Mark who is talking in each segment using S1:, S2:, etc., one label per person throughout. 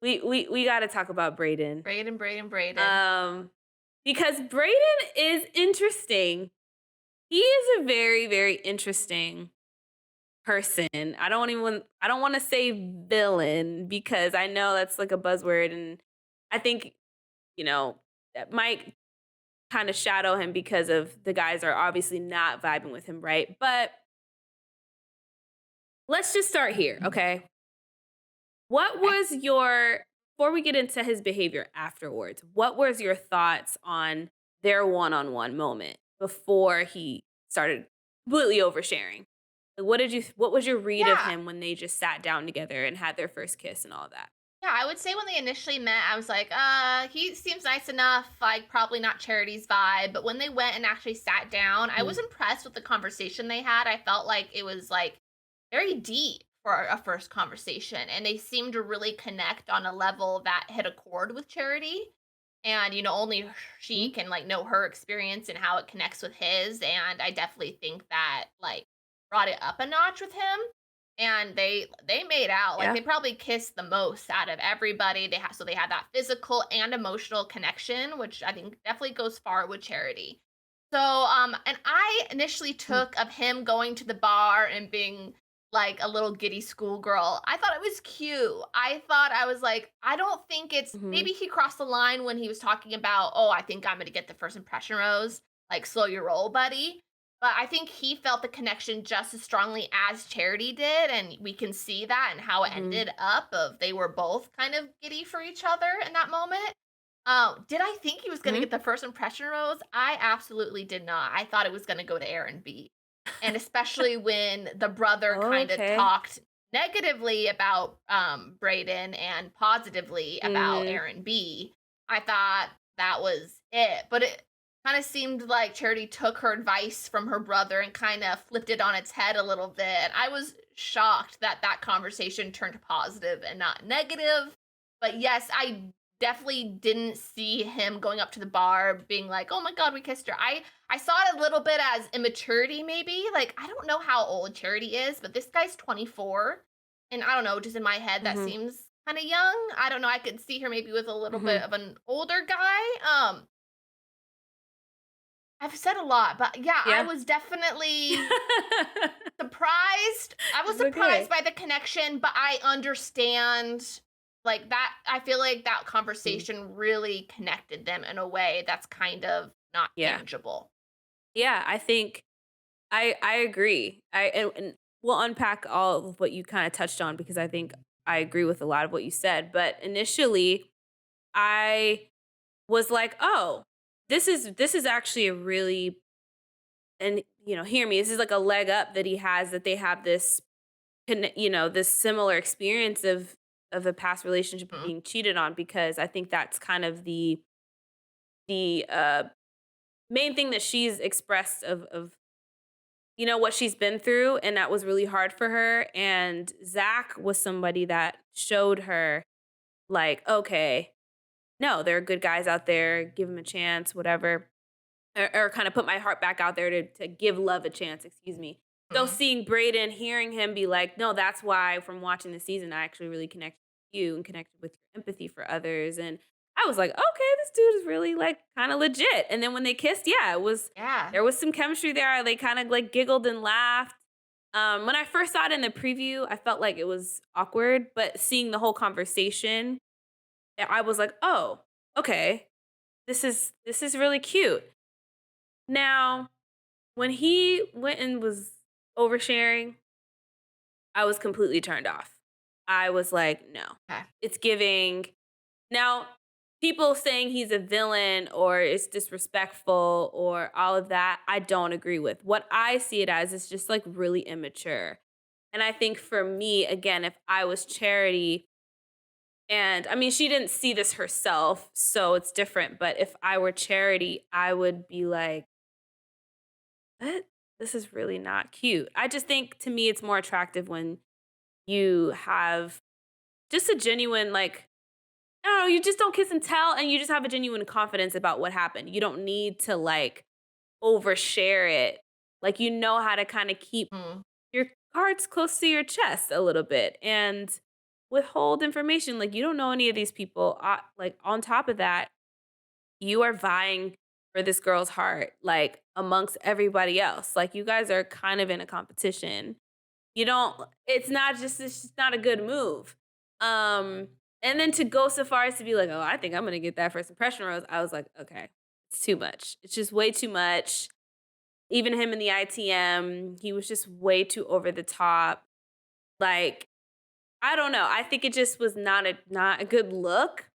S1: we got to talk about Brayden.
S2: Brayden.
S1: Um, because Brayden is interesting. He is a very, very interesting person. I don't want to say villain because I know that's like a buzzword and I think, you know, that might kind of shadow him because of the guys are obviously not vibing with him, right? But let's just start here, okay? What
S2: Okay.
S1: was your before we get into his behavior afterwards, what was your thoughts on their one-on-one moment before he started completely oversharing? Like, what was your read of
S2: Yeah.
S1: him when they just sat down together and had their first kiss and all that?
S2: Yeah, I would say when they initially met, I was like, he seems nice enough, like probably not Charity's vibe. But when they went and actually sat down, I was
S1: Mhm.
S2: impressed with the conversation they had. I felt like it was like very deep for a first conversation. And they seemed to really connect on a level that hit a chord with Charity. And, only she
S1: Mhm.
S2: can like know her experience and how it connects with his. And I definitely think that like brought it up a notch with him, and they made out. Like,
S1: Yeah.
S2: they probably kissed the most out of everybody. They had that physical and emotional connection, which I think definitely goes far with Charity. So, and I initially
S1: Mhm.
S2: took of him going to the bar and being like a little giddy schoolgirl. I thought it was cute. I was like, I don't think it's,
S1: Mhm.
S2: maybe he crossed the line when he was talking about, oh, I think I'm gonna get the first impression rose, like slow your roll, buddy. But I think he felt the connection just as strongly as Charity did, and we can see that and how it
S1: Mhm.
S2: ended up of they were both kind of giddy for each other in that moment. Did I think he was gonna
S1: Mhm.
S2: get the first impression rose? I absolutely did not. I thought it was gonna go to Aaron B. And especially when the brother kind of
S1: Okay.
S2: talked negatively about Brayden and positively about
S1: Mhm.
S2: Aaron B. I thought that was it. But it kind of seemed like Charity took her advice from her brother and kind of flipped it on its head a little bit. I was shocked that that conversation turned positive and not negative. But yes, I definitely didn't see him going up to the bar being like, "Oh my god, we kissed her." I saw it a little bit as immaturity maybe. Like, I don't know how old Charity is, but this guy's 24, and I don't know, just in my head that
S1: Mhm.
S2: seems kind of young. I don't know, I could see her maybe with a little bit
S1: Mhm.
S2: of an older guy. I've said a lot, but yeah, I
S1: Yeah.
S2: was definitely surprised. I was
S1: It's
S2: surprised
S1: okay.
S2: by the connection, but I understand like that. I feel like that
S1: Mhm.
S2: conversation really connected them in a way that's kind of not
S1: Yeah.
S2: tangible.
S1: Yeah, I think I agree. And we'll unpack all of what you kind of touched on because I think I agree with a lot of what you said. But initially, I was like, "Oh, this is actually a really and hear me. This is like a leg up that he has that they have this this similar experience of a past relationship of
S2: Mhm,
S1: being cheated on because I think that's kind of the main thing that she's expressed of what she's been through, and that was really hard for her. And Zach was somebody that showed her, like, okay, no, there are good guys out there, give him a chance, whatever. Or kind of put my heart back out there to give love a chance, excuse me. So
S2: mhm.
S1: seeing Brayden, hearing him be like, no, that's why from watching the season, I actually really connected with you and connected with your empathy for others. And I was like, okay, this dude is really like kind of legit. And then when they kissed, yeah,
S2: Yeah.
S1: there was some chemistry there. They kind of like giggled and laughed. When I first saw it in the preview, I felt like it was awkward, but seeing the whole conversation, I was like, oh, okay, this is really cute. Now, when he went and was oversharing, I was completely turned off. I was like, no.
S2: Okay.
S1: It's giving. Now, people saying he's a villain or it's disrespectful or all of that, I don't agree with. What I see it as is just like really immature. And I think for me, again, if I was Charity, and I mean, she didn't see this herself, so it's different. But if I were Charity, I would be like, what? This is really not cute. I just think to me it's more attractive when you have just a genuine, like, I don't know, you just don't kiss and tell and you just have a genuine confidence about what happened. You don't need to like overshare it. Like you know how to kind of keep
S2: Mm.
S1: your cards close to your chest a little bit. And withhold information. Like, you don't know any of these people. Like, on top of that, you are vying for this girl's heart, like, amongst everybody else. Like, you guys are kind of in a competition. You don't it's just not a good move. Um, and then to go so far as to be like, "Oh, I think I'm gonna get that first impression rose." I was like, "Okay, it's too much. It's just way too much." Even him in the ITM, he was just way too over the top. Like, I don't know. I think it just was not a good look.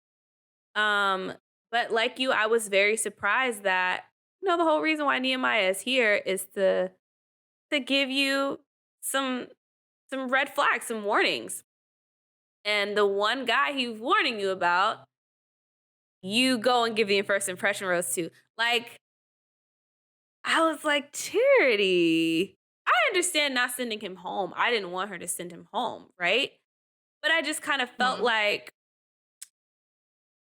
S1: Um, but like you, I was very surprised that, the whole reason why Nehemiah is here is to give you some red flags, some warnings. And the one guy he was warning you about, you go and give the first impression rose to. Like, I was like, Charity. I understand not sending him home. I didn't want her to send him home, right? But I just kind of felt
S2: Mhm.
S1: like,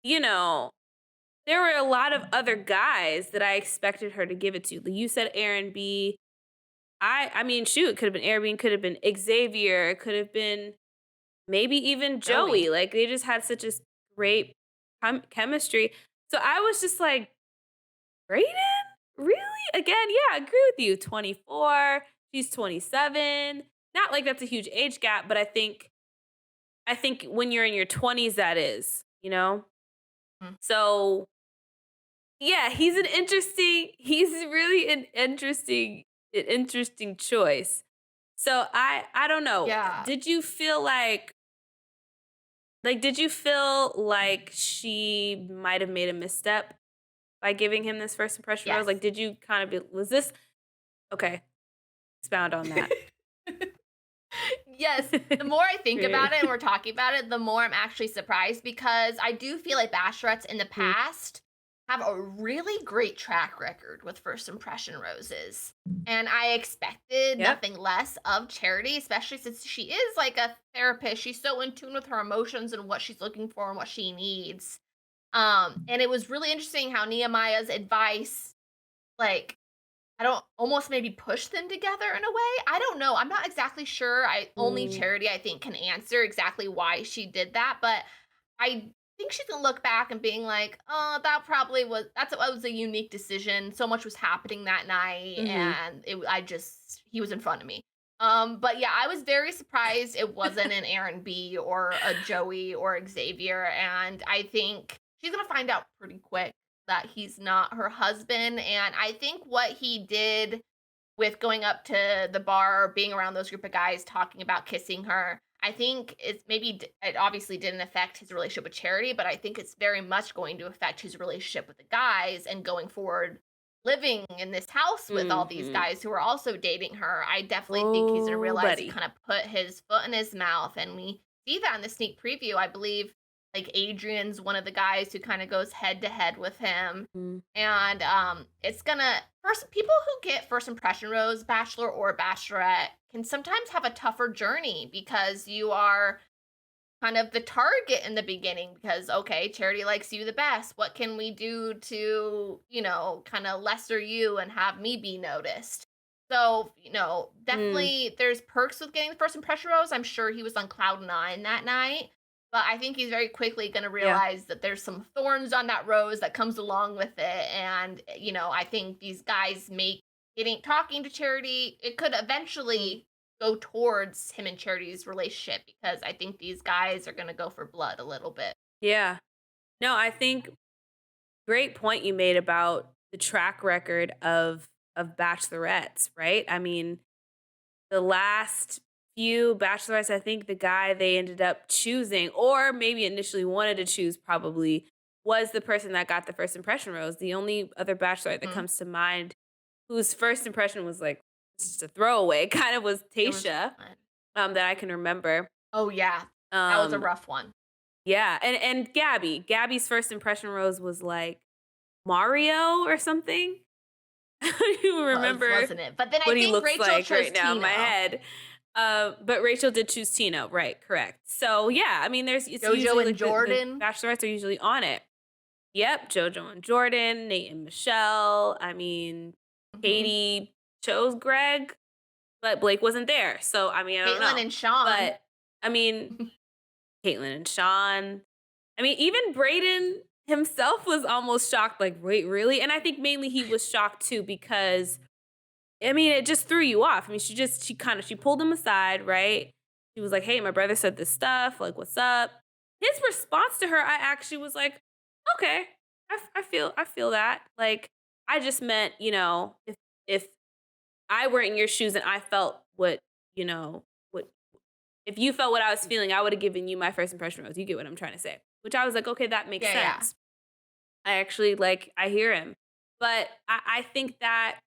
S1: you know, there were a lot of other guys that I expected her to give it to. Like, you said Aaron B. I mean, shoot, it could have been Aaron B, could have been Xavier, it could have been maybe even
S2: Joey.
S1: Joey. Like, they just had such a great chemistry. So I was just like, Brayden? Really? Again, yeah, I agree with you. 24, she's 27. Not like that's a huge age gap, but I think when you're in your 20s that is.
S2: Mm.
S1: So, yeah, he's really an interesting choice. So I don't know.
S2: Yeah.
S1: Did you feel like she might have made a misstep by giving him this first impression rose?
S2: Yes.
S1: Like, did you kind of was this okay? Expound on that.
S2: Yes, the more I think about
S1: Right.
S2: it and we're talking about it, the more I'm actually surprised because I do feel like bachelorettes in the
S1: Mhm.
S2: past have a really great track record with first impression roses. And I expected
S1: Yep.
S2: nothing less of Charity, especially since she is like a therapist. She's so in tune with her emotions and what she's looking for and what she needs. And it was really interesting how Nehemiah's advice, like, I don't almost maybe push them together in a way? I don't know. I'm not exactly sure. Only
S1: Mm,
S2: Charity, I think, can answer exactly why she did that, but I think she can look back and being like, "Oh, that was a unique decision. So much was happening that night,
S1: mhm.
S2: and he was in front of me." But yeah, I was very surprised it wasn't an Aaron B or a Joey or Xavier, and I think she's gonna find out pretty quick that he's not her husband. And I think what he did with going up to the bar, being around those group of guys talking about kissing her, I think it obviously didn't affect his relationship with Charity, but I think it's very much going to affect his relationship with the guys and going forward living in this house with all these
S1: Mhm.
S2: guys who are also dating her. I definitely think he's going to
S1: Oh,
S2: realize he
S1: buddy.
S2: kind of put his foot in his mouth, and we see that in the sneak preview. I believe like Adrian's one of the guys who kind of goes head to head with him.
S1: Mm.
S2: And it's gonna first people who get first impression rose, bachelor or bachelorette, can sometimes have a tougher journey because you are kind of the target in the beginning because okay, Charity likes you the best. What can we do to, kind of lesser you and have me be noticed? So,
S1: Mm.
S2: definitely there's perks with getting the first impression rose. I'm sure he was on cloud nine that night, but I think he's very quickly going to
S1: Yeah.
S2: realize that there's some thorns on that rose that comes along with it. And, I think these guys make getting talking to Charity, it could
S1: Mm.
S2: eventually go towards him and Charity's relationship because I think these guys are gonna go for blood a little bit.
S1: Yeah. No, I think great point you made about the track record of bachelorettes, right? I mean, the last few bachelorettes, I think the guy they ended up choosing, or maybe initially wanted to choose, probably was the person that got the first impression rose. The only other bachelorette that
S2: Mhm.
S1: comes to mind whose first impression was like just a throwaway kind of was
S2: There was
S1: Tasha,
S2: one.
S1: that I can remember.
S2: Oh, yeah. That was a
S1: Um,
S2: rough one.
S1: yeah, and Gabby. Gabby's first impression rose was like Mario or something. I don't even remember
S2: Wasn't it? But then I
S1: what he
S2: think
S1: looks
S2: Rachel
S1: like
S2: chose
S1: right now in my
S2: Tino.
S1: head. But Rachel did choose Tino, right? Correct. So yeah, I mean, it's
S2: Jojo
S1: usually
S2: and
S1: like the
S2: Jordan.
S1: bachelorettes are usually on it. Yep, JoJo and Jordan, Nate and Michelle. I mean,
S2: Mhm.
S1: Katie chose Greg, but Blake wasn't there. So I mean, I don't
S2: Caitlin
S1: know.
S2: and Sean.
S1: But I mean, Caitlyn and Sean. I mean, even Brayden himself was almost shocked, like, "Wait, really?" And I think mainly he was shocked too because, I mean, it just threw you off. I mean, she pulled him aside, right? She was like, "Hey, my brother said this stuff. Like, what's up?" His response to her, I actually was like, "Okay, I feel that." Like, I just meant, if I were in your shoes and I felt what if you felt what I was feeling, I would have given you my first impression rose. You get what I'm trying to say? Which I was like, okay, that makes
S2: Yeah, yeah.
S1: sense. I actually like I hear him. But I think that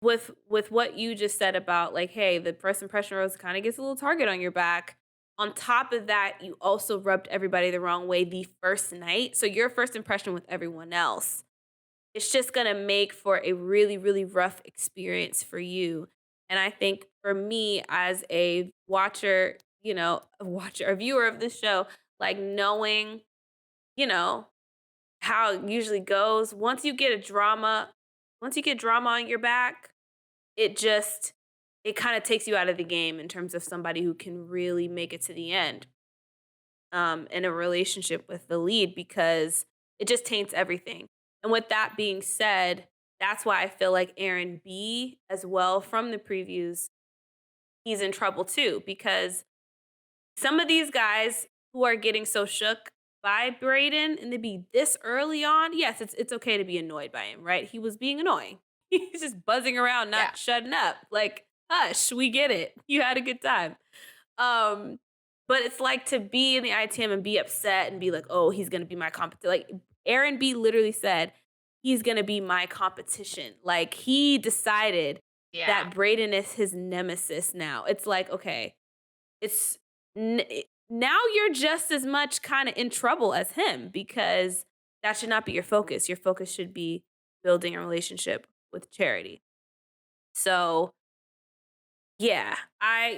S1: with what you just said about like, hey, the first impression rose kind of gets a little target on your back. On top of that, you also rubbed everybody the wrong way the first night. So your first impression with everyone else, it's just gonna make for a really, really rough experience for you. And I think for me as a watcher, a viewer of this show, like knowing, you know, how it usually goes, once you get drama on your back, it just it kind of takes you out of the game in terms of somebody who can really make it to the end in a relationship with the lead because it just taints everything. And with that being said, that's why I feel like Aaron B as well from the previews, he's in trouble too because some of these guys who are getting so shook by Brayden and to be this early on, yes, it's okay to be annoyed by him, right? He was being annoying. He's just buzzing around,
S2: Yeah.
S1: not shutting up. Like, hush, we get it. You had a good time. Um, but it's like to be in the ITM and be upset and be like, oh, he's gonna be my competition. Like Aaron B literally said, he's gonna be my competition. Like he decided
S2: Yeah.
S1: that Brayden is his nemesis now. It's like, okay, it's now you're just as much kind of in trouble as him because that should not be your focus. Your focus should be building a relationship with Charity. So yeah, I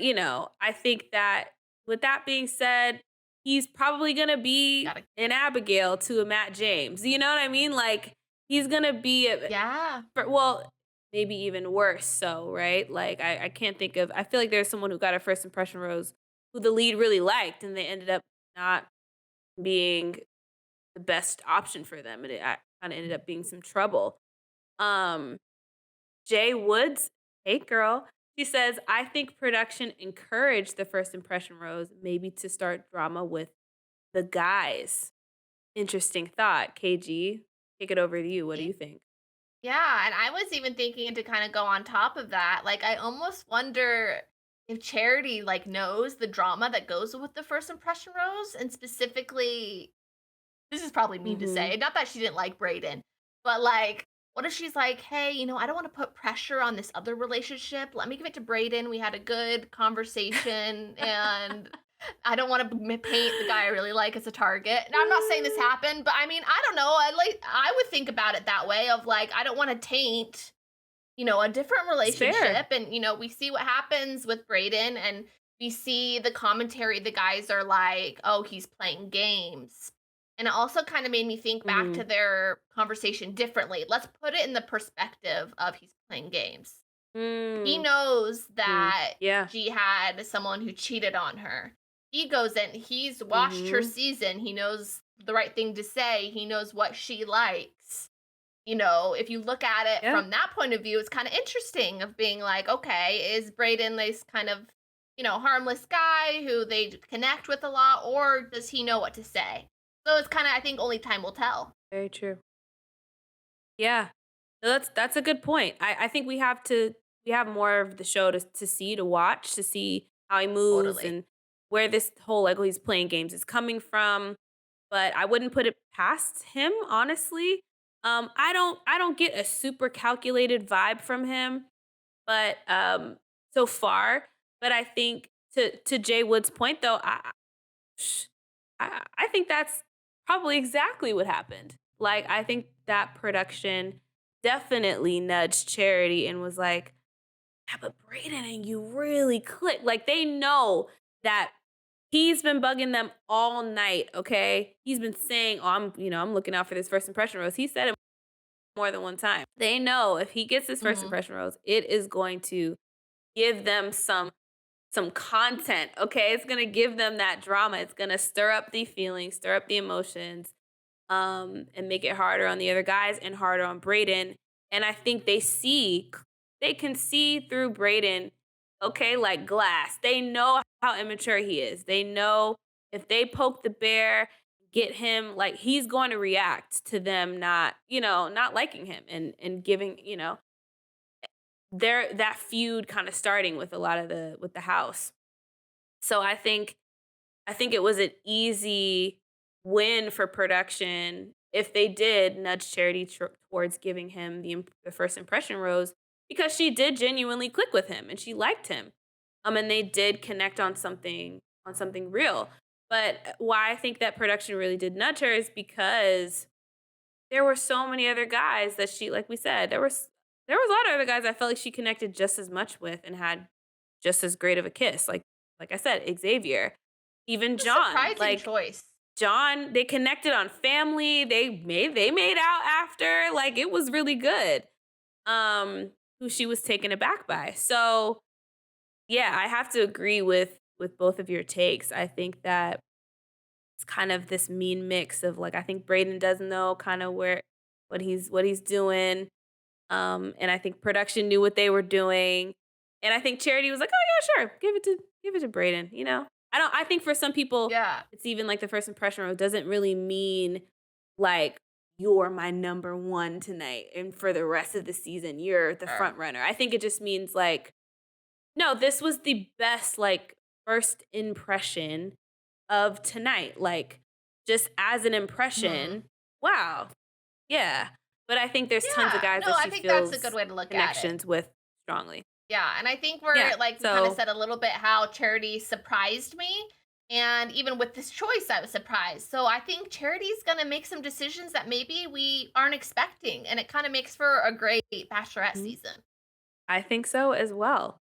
S1: think that with that being said, he's probably gonna be
S2: Gotta
S1: an Abigail to a Matt James. You know what I mean? Like he's gonna be
S2: Yeah.
S1: well, maybe even worse. So right, like I can't think of. I feel like there's someone who got a first impression rose who the lead really liked, and they ended up not being the best option for them, and it kind of ended up being some trouble. Um, Jay Woods, hey girl. She says, I think production encouraged the first impression rose, maybe to start drama with the guys. Interesting thought. KG, kick it over to you. What do
S2: Ye
S1: you think?
S2: Yeah, and I was even thinking to kinda go on top of that, like, I almost wonder if Charity, like, knows the drama that goes with the first impression rose, and specifically this is probably mean to
S1: Mm-hmm.
S2: say, not that she didn't like Brayden, but, like, what if she's like, "Hey, I don't wanna put pressure on this other relationship. Let me give it to Brayden. We had a good conversation, and I don't wanna paint the guy I really like as a target." Now, I'm not saying this happened, but I mean, I don't know. I would think about it that way of like, I don't wanna taint, a different
S1: It's fair.
S2: relationship. And, we see what happens with Brayden, and we see the commentary. The guys are like, oh, he's playing games. And it also kind of made me think back
S1: Mm-hmm.
S2: to their conversation differently. Let's put it in the perspective of he's playing games. He
S1: Mm-hmm.
S2: knows that
S1: Yeah.
S2: she had someone who cheated on her. He goes in, he's watched her
S1: Mm-hmm.
S2: season. He knows the right thing to say. He knows what she likes. If you look at it
S1: Yeah.
S2: from that point of view, it's kind of interesting of being like, okay, is Brayden this kind of, harmless guy who they connect with a lot, or does he know what to say? So it's kind of, I think only time will tell.
S1: Very true. Yeah. No, that's a good point. I think we have more of the show to see, to watch, to see how he moves
S2: Totally.
S1: and where this whole like, oh, he's playing games is coming from. But I wouldn't put it past him, honestly. I don't get a super calculated vibe from him, but so far. But I think to Jay Wood's point though, I think that's probably exactly what happened. Like, I think that production definitely nudged Charity and was like, yeah, but Brayden and you really click. Like, they know that he's been bugging them all night, okay? He's been saying, oh, I'm looking out for this first impression rose. He said it more than one time. They know if he gets this first
S2: Hmm.
S1: impression rose, it is going to give them some some content, okay? It's gonna give them that drama. It's gonna stir up the feelings, stir up the emotions, and make it harder on the other guys and harder on Brayden. And I think they can see through Brayden, okay, like glass. They know how immature he is. They know if they poke the bear, get him, like he's going to react to them not, not liking him and giving, there that feud kind of starting with a lot of the house. So I think it was an easy win for production if they did nudge Charity towards giving him the first impression rose because she did genuinely click with him and she liked him. And they did connect on something real. But why I think that production really did nudge her is because there were so many other guys that she, like we said, there was a lot of other guys I felt like she connected just as much with and had just as great of a kiss. Like I said, Xavier, even
S2: A
S1: John.
S2: surprising
S1: Like
S2: choice.
S1: John, they connected on family. They made out after. Like it was really good. Who she was taken aback by. So yeah, I have to agree with both of your takes. I think that it's kind of this mean mix of like I think Braden does know kind of where what he's doing. And I think production knew what they were doing. And I think Charity was like, "Oh yeah, sure. Give it to Braden, you know?" I think for some people
S2: Yeah.
S1: it's even like the first impression role doesn't really mean like you're my number 1 tonight and for the rest of the season you're the
S2: Sure.
S1: front runner. I think it just means like no, this was the best like first impression of tonight. Like just as an
S2: Mhm.
S1: impression, wow. Yeah. But I think there's tons of
S2: Yeah.
S1: guys
S2: No,
S1: that
S2: I
S1: she
S2: think that's a good
S1: feels
S2: way to look at it.
S1: connections with strongly.
S2: Yeah, and I think
S1: Yeah.
S2: we kind of
S1: So
S2: said a little bit how Charity surprised me. And even with this choice, I was surprised. So I think Charity's going to make some decisions that maybe we aren't expecting. And it kind of makes for a great Bachelorette
S1: mhm,
S2: season.
S1: I think so as well.